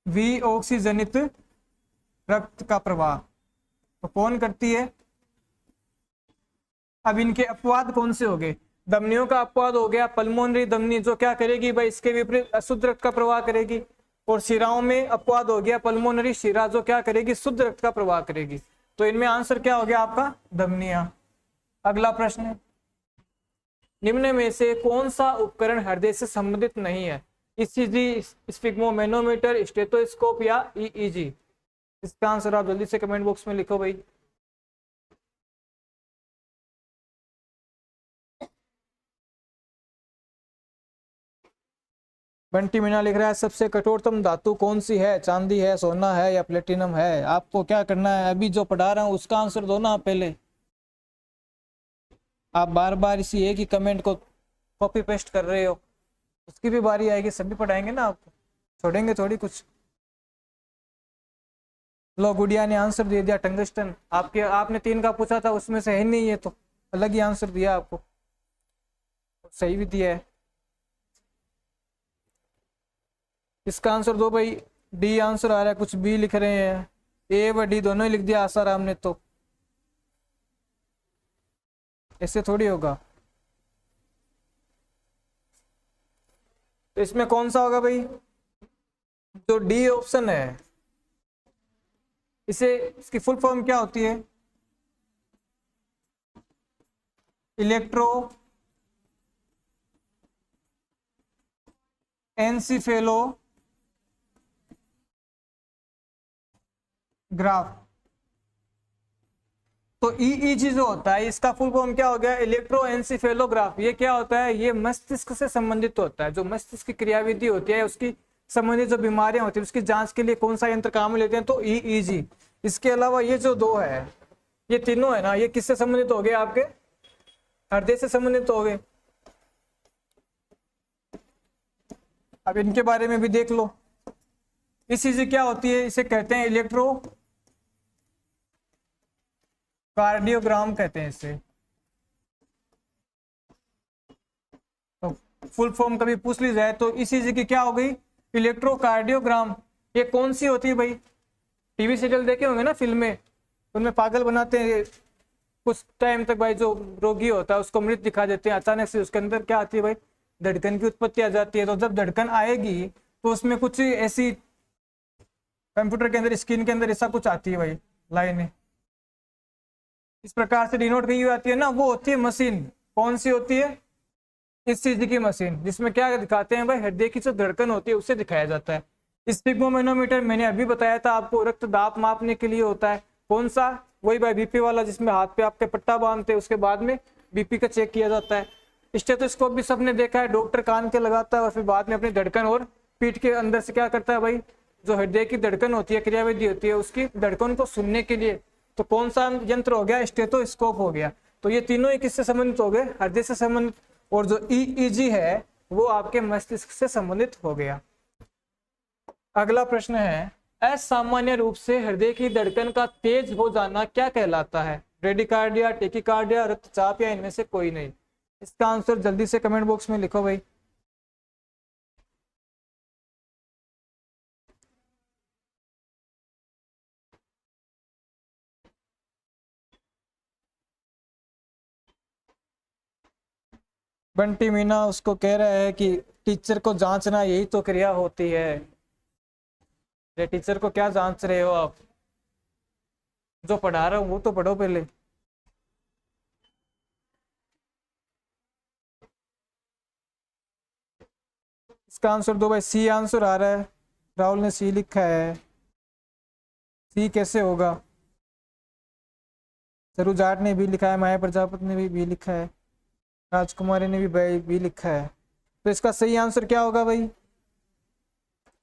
वी ऑक्सीजनित रक्त का प्रवाह तो कौन करती है। अब इनके अपवाद कौन से हो गए, धमनियों का अपवाद हो गया पल्मोनरी धमनी, जो क्या करेगी भाई, इसके विपरीत अशुद्ध रक्त का प्रवाह करेगी। और शिराओं में अपवाद हो गया पल्मोनरी शिरा, जो क्या करेगी, शुद्ध रक्त का प्रवाह करेगी। तो इनमें आंसर क्या हो गया आपका, धमनियां। अगला प्रश्न, निम्न में से कौन सा उपकरण हृदय से संबंधित नहीं है, ईसीजी, स्फिग्मोमेनोमीटर, स्टेथोस्कोप या ईईजी। इसका आंसर आप जल्दी से कमेंट बॉक्स में लिखो भाई। बंटी मीना लिख रहा है सबसे कठोरतम धातु कौन सी है, चांदी है, सोना है या प्लेटिनम है। आपको क्या करना है, अभी जो पढ़ा रहा हूं उसका आंसर दो ना पहले। आप बार बार इसी एक ही कमेंट को कॉपी पेस्ट कर रहे हो, उसकी भी बारी आएगी, सभी पढ़ाएंगे ना आपको, छोड़ेंगे थोड़ी कुछ। लो गुड़िया ने आंसर दे दिया टंगस्टन। आपने 3 का पूछा था, उसमें से है नहीं, ये तो अलग ही आंसर दिया आपको, सही भी दिया है। इसका आंसर दो भाई। डी आंसर आ रहा है, कुछ बी लिख रहे हैं, ए व डी दोनों ही लिख दिया आसाराम ने, तो ऐसे थोड़ी होगा। तो इसमें कौन सा होगा भाई, जो डी ऑप्शन है, इसकी फुल फॉर्म क्या होती है, इलेक्ट्रो एनसीफेलोग्राफ। तो ईईजी जो होता है, इसका फुल फॉर्म क्या हो गया, इलेक्ट्रो एनसीफेलोग्राफ। ये क्या होता है, ये मस्तिष्क से संबंधित होता है, जो मस्तिष्क की क्रियाविधि होती है उसकी संबंधित जो बीमारियां होती है उसकी जांच के लिए कौन सा यंत्र काम में लेते हैं, तो ईईजी। इसके अलावा ये जो 2 है, ये तीनों है ना, ये किससे संबंधित हो गए, आपके हृदय से संबंधित हो गए। अब इनके बारे में भी देख लो। ईसीजी क्या होती है, इसे कहते हैं इलेक्ट्रो कार्डियोग्राम कहते हैं इसे। तो फुल फॉर्म कभी पूछ ली जाए तो ईसीजी की क्या हो गई, इलेक्ट्रोकार्डियोग्राम। ये कौन सी होती है भाई, टीवी सीरियल देखे होंगे ना, फिल्में, उनमें पागल बनाते हैं कुछ टाइम तक भाई, जो रोगी होता है उसको मृत दिखा देते हैं, अचानक से उसके अंदर क्या आती है भाई, धड़कन की उत्पत्ति आ जाती है। तो जब धड़कन आएगी तो उसमें कुछ ऐसी कंप्यूटर के अंदर, स्क्रीन के अंदर ऐसा कुछ आती है भाई, लाइनें इस प्रकार से डिनोट की आती है ना, वो होती है मशीन। कौन सी होती है, ईसीजी की मशीन, जिसमें क्या दिखाते हैं भाई, हृदय की जो धड़कन होती है उसे दिखाया जाता है। स्फिग्मोमेनोमीटर मैंने अभी बताया था आपको, रक्त दाब मापने के लिए होता है। कौन सा, वही भाई बीपी वाला, जिसमें हाथ पे आपके पट्टा बांधते हैं, उसके बाद में बीपी का चेक किया जाता है। स्टेथोस्कोप भी सबने देखा है, डॉक्टर कान के लगाता है और फिर बाद में अपनी धड़कन और पीठ के अंदर से क्या करता है भाई, जो हृदय की धड़कन होती है, क्रियाविधि होती है, उसकी धड़कन को सुनने के लिए। तो कौन सा यंत्र हो गया, स्टेथोस्कोप हो गया। तो ये तीनों ही किससे संबंधित हो गए, हृदय से संबंधित। और जो ईईजी है वो आपके मस्तिष्क से संबंधित हो गया। अगला प्रश्न है, असामान्य रूप से हृदय की धड़कन का तेज हो जाना क्या कहलाता है, ब्रेडिकार्डिया, टेकिकार्डिया, रक्तचाप या इनमें से कोई नहीं। इसका आंसर जल्दी से कमेंट बॉक्स में लिखो भाई। बंटी मीना उसको कह रहा है कि टीचर को जांचना यही तो क्रिया होती है। ये टीचर को क्या जांच रहे हो आप, जो पढ़ा रहा हूं वो तो पढ़ो पहले। इसका आंसर दो भाई। सी आंसर आ रहा है, राहुल ने सी लिखा है। सी कैसे होगा, सरू जाट ने भी लिखा है, माया प्रजापति ने भी लिखा है, राजकुमारी ने भी लिखा है। तो इसका सही आंसर क्या होगा भाई,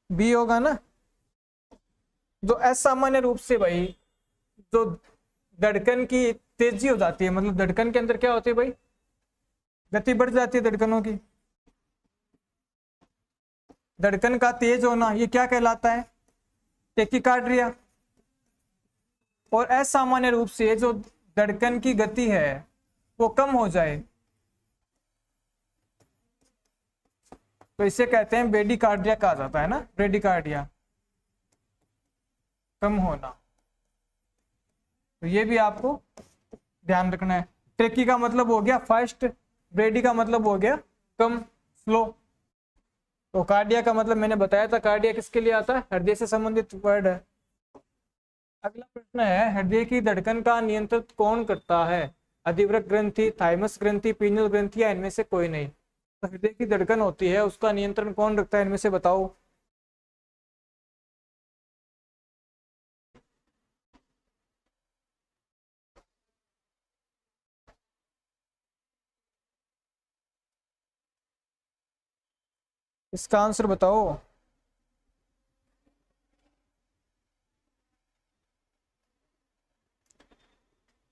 बी होगा ना। जो असामान्य रूप से भाई जो धड़कन की तेजी हो जाती है, मतलब धड़कन के अंदर क्या होती है भाई, गति बढ़ जाती है धड़कनों की। धड़कन का तेज होना ये क्या कहलाता है, टेकिकार्डिया। और असामान्य रूप से जो धड़कन की गति है वो कम हो जाए तो इसे कहते हैं ब्रेडिकार्डिया कहा जाता है ना, ब्रेडिकार्डिया, कम होना। तो ये भी आपको ध्यान रखना है। ट्रेकी का मतलब हो गया फास्ट, ब्रेडी का मतलब हो गया कम, स्लो। तो कार्डिया का मतलब मैंने बताया था, कार्डिया किसके लिए आता है, हृदय से संबंधित वर्ड है। अगला प्रश्न है, हृदय की धड़कन का नियंत्रण कौन करता है, अधिवृक्क ग्रंथि, थाइमस ग्रंथि, पीनियल ग्रंथि या इनमें से कोई नहीं। तो हृदय की धड़कन होती है उसका नियंत्रण कौन रखता है, इनमें से बताओ। इसका आंसर बताओ।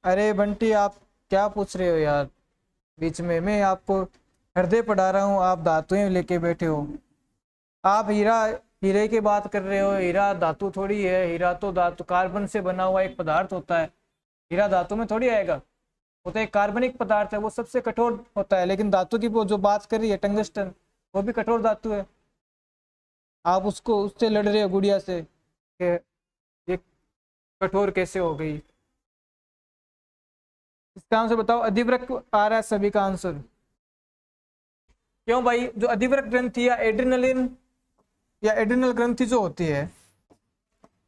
अरे बंटी आप क्या पूछ रहे हो यार, बीच में मैं आपको हृदय पढ़ा रहा हूँ, आप धातुएं लेके बैठे हो। आप हीरा, हीरे की बात कर रहे हो, हीरा धातु थोड़ी है, हीरा तो धातु कार्बन से बना हुआ एक पदार्थ होता है, हीरा धातु में थोड़ी आएगा। वो तो एक कार्बनिक पदार्थ है, वो सबसे कठोर होता है। लेकिन धातु की वो जो बात कर रही है टंगस्टन, वो भी कठोर धातु है। आप उसको उससे लड़ रहे हो गुड़िया से कि ये कठोर कैसे हो गई। इसका आंसर बताओ। अधिवृक्क आ रहा है सभी का आंसर। क्यों भाई, जो अधिवृक्क ग्रंथि या एड्रिनलिन या एड्रिनल ग्रंथि जो होती है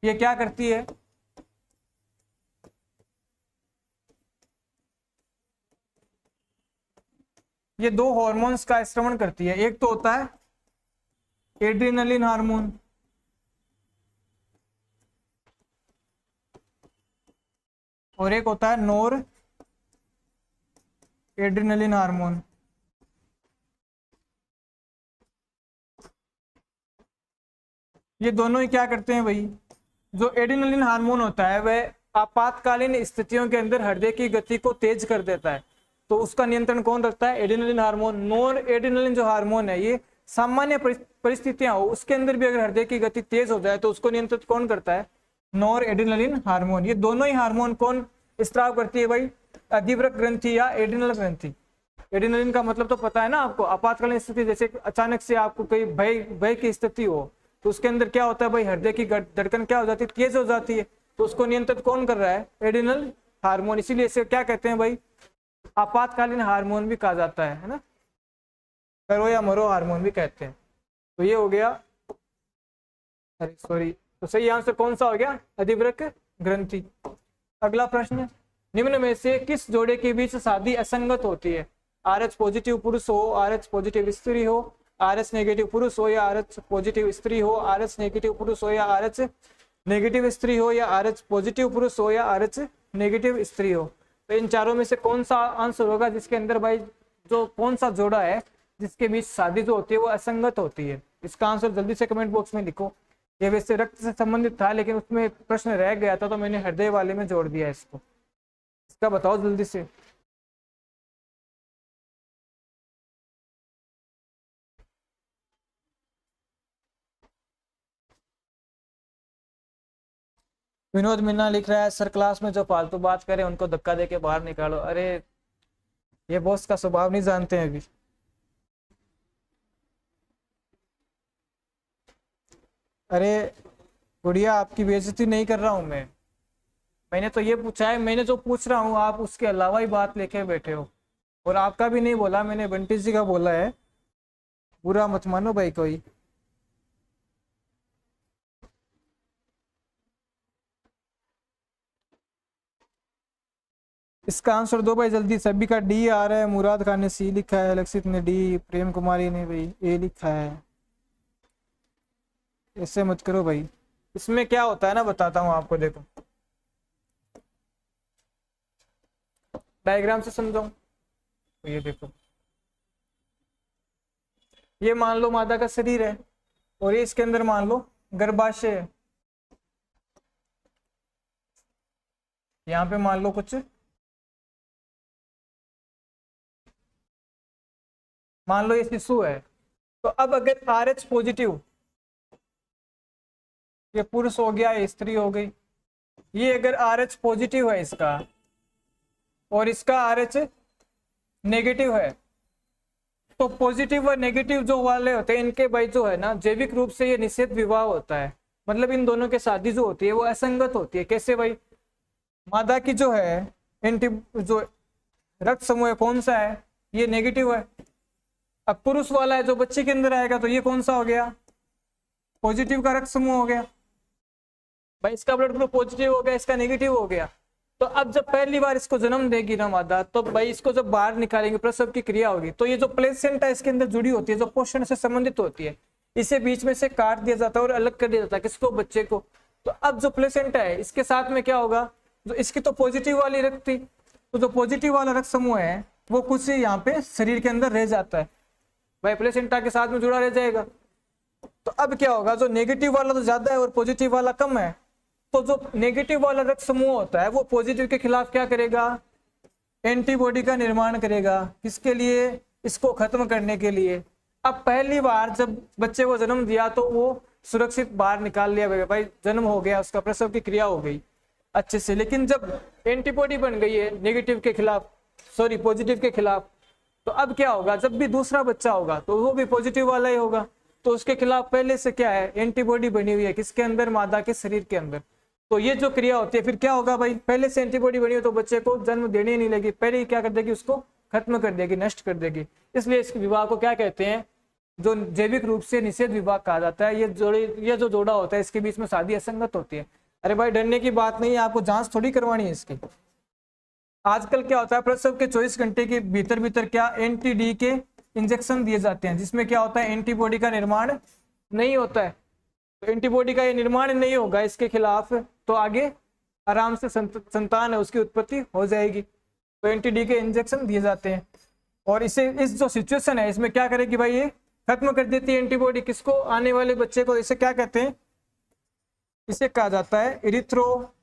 ये क्या करती है, ये दो हार्मोन्स का स्रवण करती है। एक तो होता है एड्रिनलिन हार्मोन, और एक होता है नोर एड्रिनलिन हार्मोन। ये दोनों ही क्या करते हैं भाई, जो एड्रिनलिन हार्मोन होता है वह आपातकालीन स्थितियों के अंदर हृदय की गति को तेज कर देता है। तो उसका नियंत्रण कौन रखता है, एड्रिनलिन हार्मोन। नोर एड्रिनलिन जो हार्मोन है ये सामान्य परिस्थितियां हो उसके अंदर भी अगर हृदय की गति तेज हो जाए तो उसको नियंत्रित कौन करता है, नोर एड्रिनलिन हार्मोन। ये दोनों ही हार्मोन कौन स्त्राव करती है भाई, अधिवृक्क ग्रंथि या एड्रिनल ग्रंथि। एड्रिनलिन का मतलब तो पता है ना आपको, आपातकालीन स्थिति, जैसे अचानक से आपको कोई भय भय की स्थिति हो तो उसके अंदर क्या होता है भाई, हृदय की धड़कन क्या हो जाती है, तेज हो जाती है। तो उसको नियंत्रित कौन कर रहा है, एड्रिनल हार्मोन। इसीलिए इसे क्या कहते हैं भाई, आपातकालीन हार्मोन भी कहा जाता है ना, करो या मरो हार्मोन भी कहते हैं। तो ये हो गया, अरे सॉरी, तो सही आंसर कौन सा हो गया, अधिवृक्क ग्रंथि। अगला प्रश्न, निम्न में से किस जोड़े के बीच शादी असंगत होती है, RH पॉजिटिव पुरुष हो, RH पॉजिटिव स्त्री हो, RH नेगेटिव पुरुष हो या RH पॉजिटिव स्त्री हो, RH नेगेटिव पुरुष हो या RH नेगेटिव स्त्री हो, या RH पॉजिटिव पुरुष हो या RH नेगेटिव स्त्री हो। तो इन चारों में से कौन सा आंसर होगा जिसके अंदर भाई, जो कौन सा जोड़ा है जिसके बीच शादी जो होती है वो असंगत होती है। इसका आंसर जल्दी से कमेंट बॉक्स में लिखो। ये वैसे रक्त से संबंधित था लेकिन उसमें प्रश्न रह गया था तो मैंने हृदय वाले में जोड़ दिया इसको। इसका बताओ जल्दी से। विनोद मीना लिख रहा है, सर क्लास में जो फालतू बात करे उनको धक्का देके बाहर निकालो। अरे ये बॉस का स्वभाव नहीं जानते हैं अभी। अरे गुड़िया आपकी बेइज्जती नहीं कर रहा हूं मैं, मैंने तो ये पूछा है, मैंने जो पूछ रहा हूँ आप उसके अलावा ही बात लेके बैठे हो। और आपका भी नहीं बोला मैंने, बंटी जी का बोला है, बुरा मत मानो भाई कोई। इसका आंसर दो भाई जल्दी, सभी का डी आ रहा है। मुराद खान ने सी लिखा है, लक्षित ने डी, प्रेम कुमारी ने भाई ए लिखा है। ऐसे मत करो भाई। इसमें क्या होता है ना बताता हूँ आपको, देखो डायग्राम से समझाऊं तो ये देखो, ये मान लो मादा का शरीर है और ये इसके अंदर मान लो गर्भाशय है। यहाँ पे मान लो कुछ, मान लो ये शिशु है, तो अब अगर RH पॉजिटिव, ये पुरुष हो गया, ये स्त्री हो गई, ये अगर RH पॉजिटिव है इसका और इसका RH नेगेटिव है, तो पॉजिटिव और नेगेटिव जो वाले होते हैं इनके भाई जो है ना, जैविक रूप से ये निषेध विवाह होता है। मतलब इन दोनों के शादी जो होती है वो असंगत होती है। कैसे भाई, मादा की जो है एंटी जो रक्त समूह है कौन सा है, ये नेगेटिव है। अब पुरुष वाला है जो बच्चे के अंदर आएगा, तो ये कौन सा हो गया, पॉजिटिव का रक्त समूह हो गया। भाई इसका ब्लड ग्रुप पॉजिटिव हो गया, इसका नेगेटिव हो गया। तो अब जब पहली बार इसको जन्म देगी ना मादा, तो भाई इसको जब बाहर निकालेंगे, प्रसव की क्रिया होगी, तो ये जो प्लेसेंटा इसके अंदर जुड़ी होती है, जो पोषण से संबंधित होती है, इसे बीच में से काट दिया जाता है और अलग कर दिया जाता है। किसको, बच्चे को। तो अब जो प्लेसेंटा है इसके साथ में क्या होगा, जो इसकी तो पॉजिटिव वाली रक्त थी, तो जो पॉजिटिव वाला रक्त समूह है वो कुछ यहाँ पे शरीर के अंदर रह जाता है, भाई प्लेसेंटा के साथ में जुड़ा रह जाएगा। तो अब क्या होगा, जो नेगेटिव वाला तो ज्यादा है और पॉजिटिव वाला कम है, तो जो नेगेटिव वाला रक्त समूह होता है वो पॉजिटिव के खिलाफ क्या करेगा, एंटीबॉडी का निर्माण करेगा। किसके लिए, इसको खत्म करने के लिए। अब पहली बार जब बच्चे को जन्म दिया तो वो सुरक्षित बाहर निकाल लिया गया, भाई जन्म हो गया, उसका प्रसव की क्रिया हो गई अच्छे से। लेकिन जब एंटीबॉडी बन गई है नेगेटिव के खिलाफ, सॉरी पॉजिटिव के खिलाफ, तो अब क्या होगा, जब भी दूसरा बच्चा होगा तो वो भी पॉजिटिव वाला ही होगा, तो उसके खिलाफ पहले से क्या है, एंटीबॉडी बनी हुई है। किसके अंदर, मादा के शरीर के अंदर। तो ये जो क्रिया होती है फिर क्या होगा भाई, पहले से एंटीबॉडी बनी हो तो बच्चे को जन्म देने ही नहीं लगी, पहले ही क्या कर देगी, उसको खत्म कर देगी, नष्ट कर देगी। इसलिए इस विवाह को क्या कहते हैं, जो जैविक रूप से निषेध विवाह कहा जाता है। ये जो जोड़ा होता है इसके बीच में शादी असंगत होती है। अरे भाई डरने की बात नहीं है, आपको जांच थोड़ी करवानी है इसकी। आजकल क्या होता है, प्रसव के 24 घंटे के भीतर भीतर क्या NTD के इंजेक्शन दिए जाते हैं, जिसमें क्या होता है, एंटीबॉडी का निर्माण नहीं होता है। तो एंटीबॉडी का ये निर्माण नहीं होगा इसके खिलाफ, तो आगे आराम से संतान है उसकी उत्पत्ति हो जाएगी। तो NTD के इंजेक्शन दिए जाते हैं, और इसे इस जो सिचुएशन है इसमें क्या करेगी भाई, ये खत्म कर देती है एंटीबॉडी। किसको, आने वाले बच्चे को। इसे क्या कहते हैं, इसे कहा जाता है इरिथ्रोब्लास्टोसिस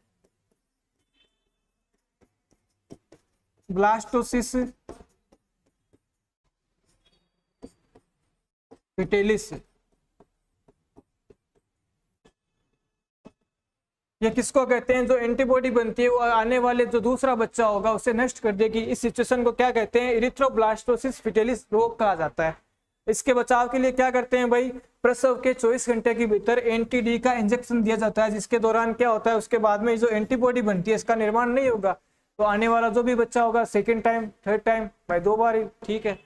फिटेलिस। ये किसको कहते हैं, जो एंटीबॉडी बनती है वो आने वाले जो दूसरा बच्चा होगा उसे नष्ट कर देगी। इस सिचुएशन को क्या कहते हैं, इरिथ्रोब्लास्टोसिस फिटेलिस रोग कहा जाता है। इसके बचाव के लिए क्या करते हैं भाई, प्रसव के 24 घंटे के भीतर NTD का इंजेक्शन दिया जाता है, जिसके दौरान क्या होता है, उसके बाद में जो एंटीबॉडी बनती है इसका निर्माण नहीं होगा। तो आने वाला जो भी बच्चा होगा, सेकेंड टाइम, थर्ड टाइम, भाई 2 बार ही ठीक है,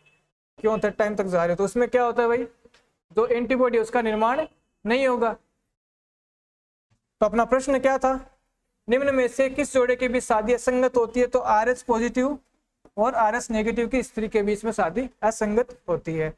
क्यों थर्ड टाइम तक जा रहे हो, तो उसमें क्या होता है भाई, जो एंटीबॉडी उसका निर्माण नहीं होगा। तो अपना प्रश्न क्या था, निम्न में से किस जोड़े के बीच शादी असंगत होती है, तो RH पॉजिटिव और RH नेगेटिव की स्त्री के बीच में शादी असंगत होती है।